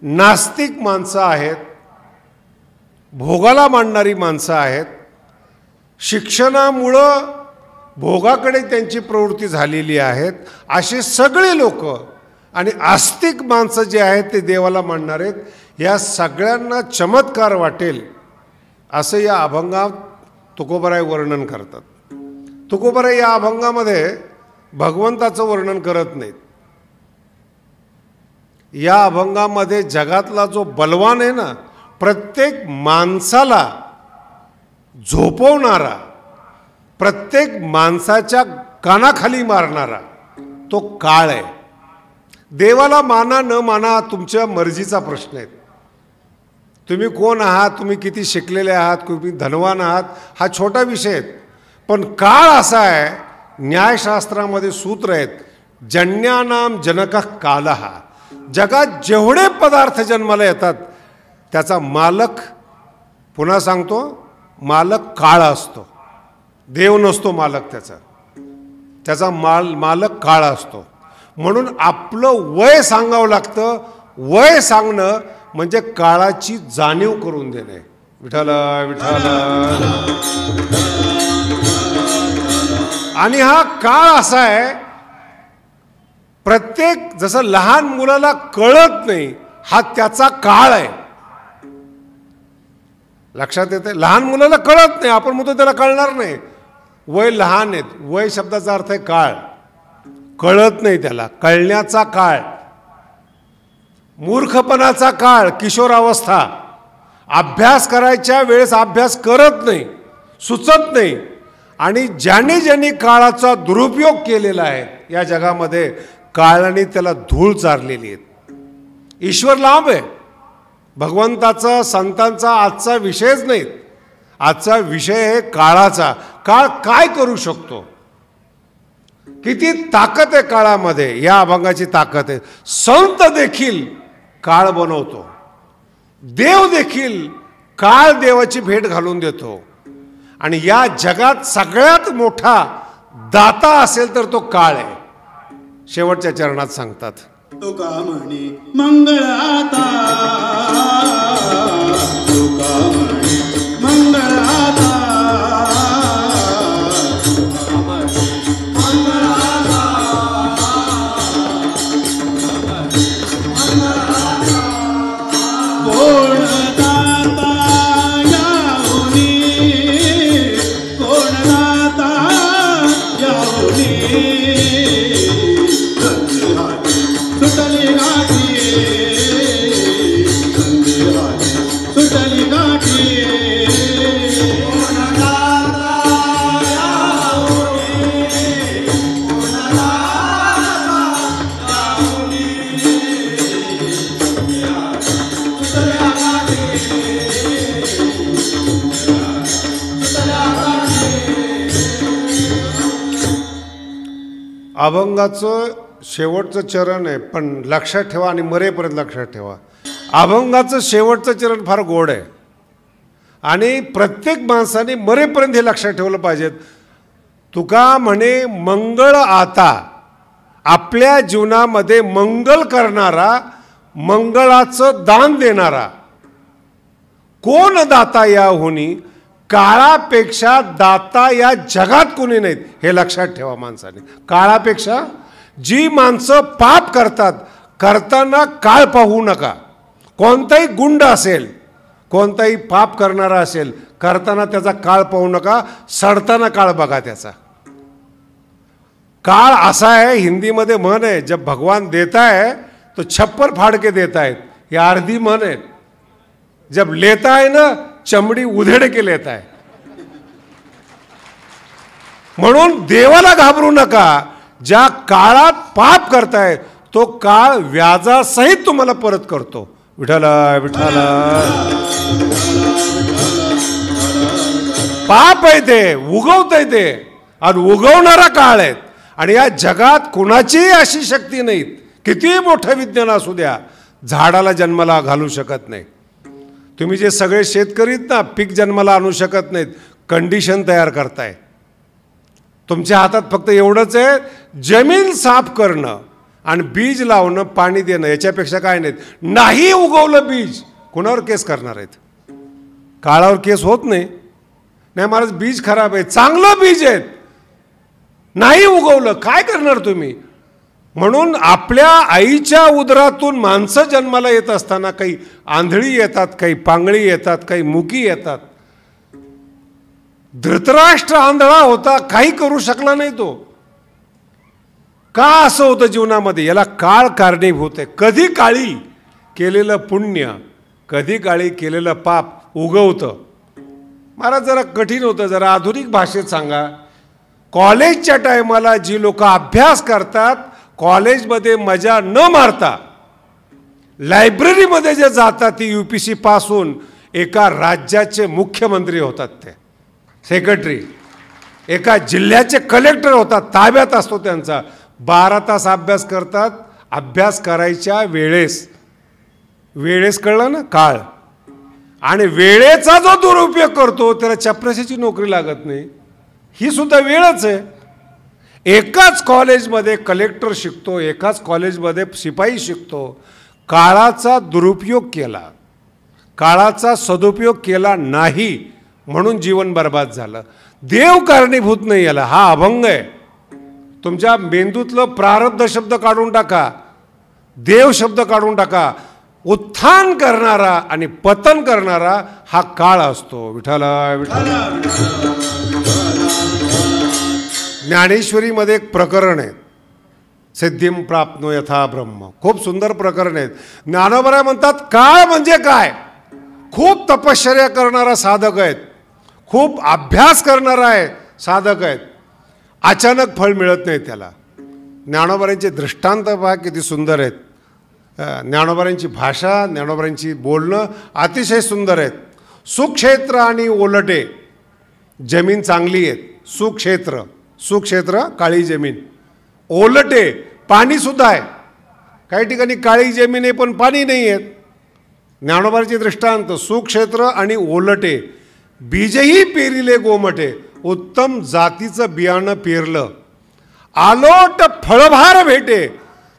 नास्तिक माणसं आहेत, भोगाला मांडणारी माणसं आहेत, शिक्षणामुळं भोगाकडे त्यांची प्रवृत्ती झालेली आहेत, असे सगळे लोक आणि आस्तिक माणसं जे आहेत ते देवाला मानणार आहेत. या सगळ्यांना चमत्कार वाटेल असं या अभंगात तुकोबाराय वर्णन करतात. तुकोबाराय या अभंगामध्ये भगवंताचं वर्णन करत नाहीत. या अभंगामध्ये जगातला जो बलवान आहे ना, प्रत्येक माणसाला झोपवणारा, प्रत्येक माणसाच्या कानाखाली मारणारा तो काळ आहे. देवाला माना न माना तुमच्या मर्जीचा प्रश्न आहे. तुम्ही कोण आहात, तुम्ही किती शिकलेले आहात, तुम्ही धनवान आहात, हा छोटा विषय आहे. पण काळ असा आहे, न्यायशास्त्रामध्ये सूत्र आहेत, जन्यानाम जनकः कालः. जगात जेवढे पदार्थ जन्माला येतात त्याचा मालक, पुन्हा सांगतो, मालक काळ असतो, देव नसतो मालक. त्याचा मालक काळ असतो. म्हणून आपलं वय सांगावं लागतं. वय सांगणं म्हणजे काळाची जाणीव करून देणे. विठ्ठल विठ्ठल. आणि हा काळ असा आहे, प्रत्येक, जसं लहान मुलाला कळत नाही, हा त्याचा काळ आहे. लक्षात येते? लहान मुलाला कळत नाही, आपण म्हणतो त्याला कळणार नाही, वय लहान आहेत. वय शब्दाचा अर्थ आहे काळ. कळत नाही त्याला, कळण्याचा काळ, मूर्खपणाचा काळ, किशोरावस्था. अभ्यास करायच्या वेळेस अभ्यास करत नाही, सुचत नाही. आणि ज्याने ज्यांनी काळाचा दुरुपयोग केलेला आहे या जगामध्ये, काळाने त्याला धूळ चारलेली आहे. ईश्वर लांब आहे. भगवंताचा, संतांचा आजचा विषयच नाही. आजचा विषय आहे काळाचा. काळ काय करू शकतो, किती ताकद आहे काळामध्ये. या अभंगाची ताकद आहे. संत देखील काळ बनवतो, देव देखील काळ देवाची भेट घालून देतो. आणि या जगात सगळ्यात मोठा दाता असेल तर तो काळ आहे. शेवटच्या चरणात सांगतात, तुका म्हणे मंगळाता, तुका म्हणे मंगळाता, कोण दाता याहुनी, कोण दाता याहुनी, सुटली गाठी, सुटली गाठी, कोण दाता याहुनी, कोण दाता याहुनी, सुटल्या गाठी, सुटल्या गाठी. अभंगाचं शेवटचं चरण आहे, पण लक्षात ठेवा आणि मरेपर्यंत लक्षात ठेवा, अभंगाचं शेवटचं चरण फार गोड आहे. आणि प्रत्येक माणसाने मरेपर्यंत हे लक्षात ठेवलं पाहिजे. तुका म्हणे मंगळ आता, आपल्या जीवनामध्ये मंगल करणारा, मंगळाचं दान देणारा. कोण दाता याहुनी, काळापेक्षा दाता या जगात कोणी नाहीत. हे लक्षात ठेवा माणसाने. काळापेक्षा जी माणसं पाप करतात, करताना काळ पाहू नका. कोणताही गुंड असेल, कोणताही पाप करणारा असेल, करताना त्याचा काळ पाहू नका, सडताना काळ बघा त्याचा. काळ असा आहे, हिंदीमध्ये म्हण आहे, जब भगवान देता है तो छप्पर फाड़ के देता है, ये अर्धी म्हण आहे. जब लेता है ना, चमडी उधेड़ के लेता है. म्हणून देवाला घाबरू नका. ज्या काळात पाप करताय तो काळ व्याजासहित तुम्हाला परत करतो. विठ्ठल विठ्ठल. पाप आहे ते, उगवतंय ते, आणि उगवणारा काळ आहे. आणि या जगात कुणाचीही अशी शक्ती नाही, किती मोठं विज्ञान असू द्या, झाडाला जन्माला घालू शकत नाही. तुम्ही जे सगळे शेतकरी ना, पीक जन्माला आणू शकत नाहीत, कंडिशन तयार करताय. तुमच्या हातात फक्त एवढंच आहे, जमीन साफ करणं आणि बीज लावणं, पाणी देणं याच्यापेक्षा काय नाही उगवलं बीज, कोणावर केस करणार आहेत? काळावर केस होत नाही. नाही महाराज बीज खराब आहे, चांगलं बीज आहे, नाही उगवलं, काय करणार तुम्ही? म्हणून आपल्या आईच्या उदरातून माणसं जन्माला येत असताना काही आंधळी येतात, काही पांगळी येतात, काही मुकी येतात. धृतराष्ट्र आंधळा होता, काही करू शकला नाही तो. का असं होतं जीवनामध्ये? याला काळ कारणीभूत आहे. कधी काळी केलेलं पुण्य, कधी काळी केलेलं पाप उगवतं. महाराज जरा कठीण होतं, जरा आधुनिक भाषेत सांगा. कॉलेजच्या टायमाला जी लोक अभ्यास करतात, कॉलेजमध्ये मजा न मारता लायब्ररीमध्ये जे जातात, ती UPC पास होऊन एका राज्याचे मुख्यमंत्री होतात, ते सेक्रेटरी, एका जिल्ह्याचे कलेक्टर होतात, ताब्यात असतो त्यांचा. 12 तास अभ्यास करतात. अभ्यास करायच्या वेळेस कळलं ना काळ, आणि वेळेचा जो दुरुपयोग करतो त्याला चपराशीची नोकरी लागत नाही. ही सुद्धा वेळच आहे. एकाच कॉलेजमध्ये कलेक्टर शिकतो, एकाच कॉलेजमध्ये शिपाई शिकतो. काळाचा दुरुपयोग केला, काळाचा सदुपयोग केला नाही, म्हणून जीवन बर्बाद झालं. देव कारणीभूत नाही याला, हा अभंग आहे. तुमच्या मेंदूतलं प्रारब्ध शब्द काढून टाका, देव शब्द काढून टाका. उत्थान करणारा आणि पतन करणारा हा काळ असतो. विठ्ठला विठ्ठला. ज्ञानेश्वरीमध्ये एक प्रकरण आहे, सिद्धिम प्राप्नो यथा ब्रह्म. खूप सुंदर प्रकरण आहे. ज्ञानोबराय म्हणतात काळ म्हणजे काय? खूप तपश्चर्या करणारा साधक आहेत, खूप अभ्यास करणारा आहे साधक आहेत, अचानक फळ मिळत नाही त्याला. ज्ञानोबरांचे दृष्टांत पहा किती सुंदर आहेत. ज्ञानोबरांची भाषा, ज्ञानोबरांची बोलणं अतिशय सुंदर आहेत. सुक्षेत्र आणि ओलटे जमीन चांगली आहेत. सुक्षेत्र काळी जमीन, ओलटे पाणीसुद्धा आहे. काही ठिकाणी काळी जमीन आहे पण पाणी नाही आहेत. ज्ञानोबरांचे दृष्टांत सुक्षेत्र आणि ओलटे. बीजही पेरिले गोमटे, उत्तम जातीचं बियाणं पेरलं, आलोट फळभार भेटे.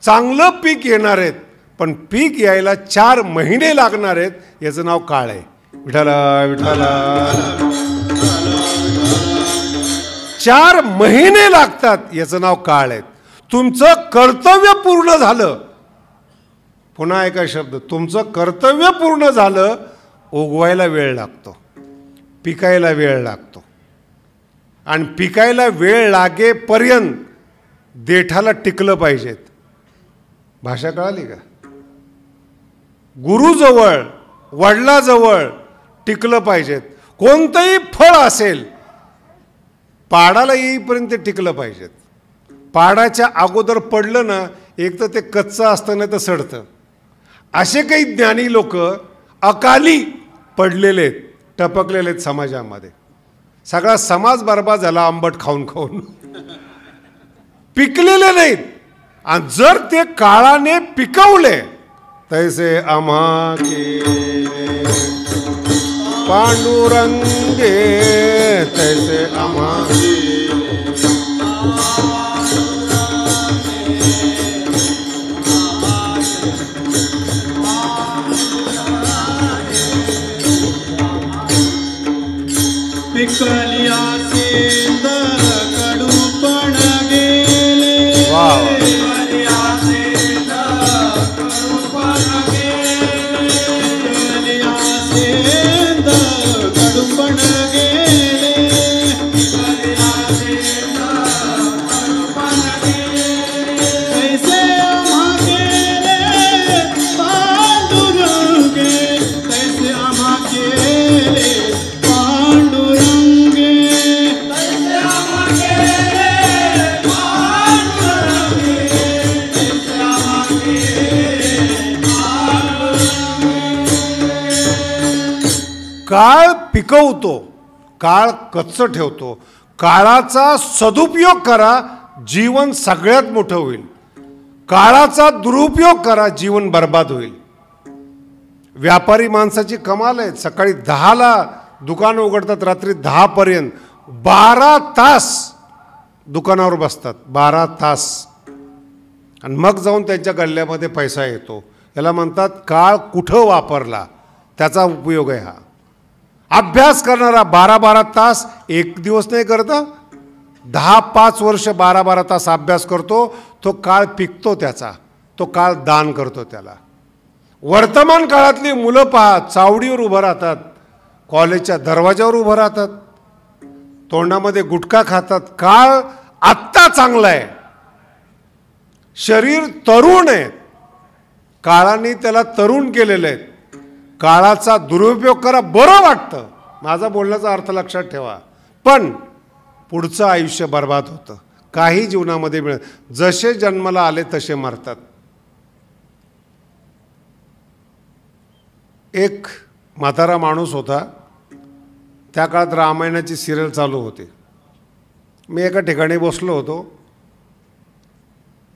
चांगलं पीक येणार आहेत, पण पीक यायला 4 महिने लागणार आहेत. याचं नाव काळ आहे. विठ्ठला विठ्ठला. 4 महिने लागतात, याचं नाव काळ आहे. तुमचं कर्तव्य पूर्ण झालं, पुन्हा ऐका शब्द, तुमचं कर्तव्य पूर्ण झालं, उगवायला वेळ लागतो, पिकायला वेळ लागतो. आणि पिकायला वेळ लागेपर्यंत देठाला टिकलं पाहिजेत. भाषा कळाली का? गुरुजवळ, वडिलाजवळ टिकलं पाहिजेत. कोणतंही फळ असेल, पाडाला येईपर्यंत टिकलं पाहिजेत. पाडाच्या अगोदर पडलं ना, एक तर ते कच्चं असतं नाही तर सडतं. असे काही ज्ञानी लोक अकाली पडलेले आहेत, टपकलेले आहेत समाजामध्ये. सगळा समाज बर्बाद झाला आंबट खाऊन खाऊन. पिकलेले नाहीत. आणि जर ते काळाने पिकवले, तैसे आम्हा केले पांडुरंगे, तैसे आम्हा पिकलिया सेंद कडूपण गेले. पिकलिया सेंद कडूपण गेले. पिकलिया सेंद कडूपण गेले. पिकलिया सेंद कडूपण गेले. तैसे आम्हा केले पांडुरंगे, तैसे आम्हा केले काळ पिकवतो, काळ कच्चं ठेवतो. काळाचा सदुपयोग करा, जीवन सगळ्यात मोठं होईल. काळाचा दुरुपयोग करा, जीवन बर्बाद होईल. व्यापारी माणसाची कमाल आहे. सकाळी 10ला दुकानं उघडतात, रात्री 10 पर्यंत 12 तास दुकानावर बसतात. 12 तास. आणि मग जाऊन त्यांच्या गल्ल्यामध्ये पैसा येतो. याला म्हणतात काळ कुठं वापरला त्याचा उपयोग आहे हा. अभ्यास करणारा 12-12 तास एक दिवस नाही करता, 10-5 वर्ष 12-12 तास अभ्यास करतो, तो काळ पिकतो त्याचा, तो काळ दान करतो त्याला. वर्तमान काळातली मुलं पहा, चावडीवर उभं राहतात, कॉलेजच्या दरवाजावर उभं राहतात, तोंडामध्ये गुटखा खातात. काळ आत्ता चांगला आहे, शरीर तरुण आहे, काळाने त्याला तरुण केलेलं आहे. काळाचा दुरुपयोग करा, बरं वाटतं, माझा बोलण्याचा अर्थ लक्षात ठेवा, पण पुढचं आयुष्य बर्बाद होतं. काही जीवनामध्ये मिळत, जसे जन्माला आले तसे मरतात. एक म्हातारा माणूस होता, त्या काळात रामायणाची सिरियल चालू होती. मी एका ठिकाणी बसलो होतो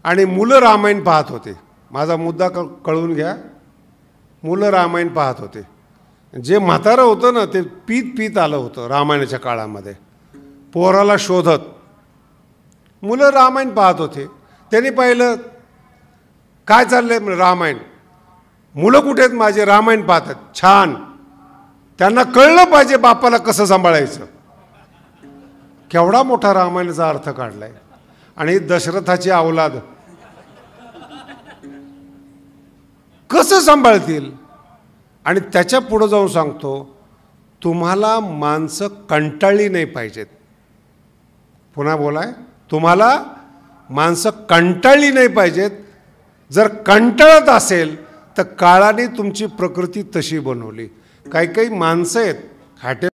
आणि मुलं रामायण पाहत होते. माझा मुद्दा कळून घ्या, मुलं रामायण पाहत होते. जे म्हातारं होतं ना, ते पीत पीत आलं होतं रामायणाच्या काळामध्ये, पोराला शोधत. मुलं रामायण पाहत होते. त्यांनी पाहिलं काय चाललंय, रामायण. मुलं कुठे आहेत माझे, रामायण पाहतात. छान, त्यांना कळलं पाहिजे बापाला कसं सांभाळायचं. केवढा मोठा रामायणाचा अर्थ काढलाय. आणि दशरथाची अवलाद कसं सांभाळतील. आणि त्याच्या पुढं जाऊन सांगतो, तुम्हाला माणसं कंटाळली नाही पाहिजेत. पुन्हा बोलाय, तुम्हाला माणसं कंटाळली नाही पाहिजेत. जर कंटाळत असेल तर काळाने तुमची प्रकृती तशी बनवली. काही काही माणसं आहेत,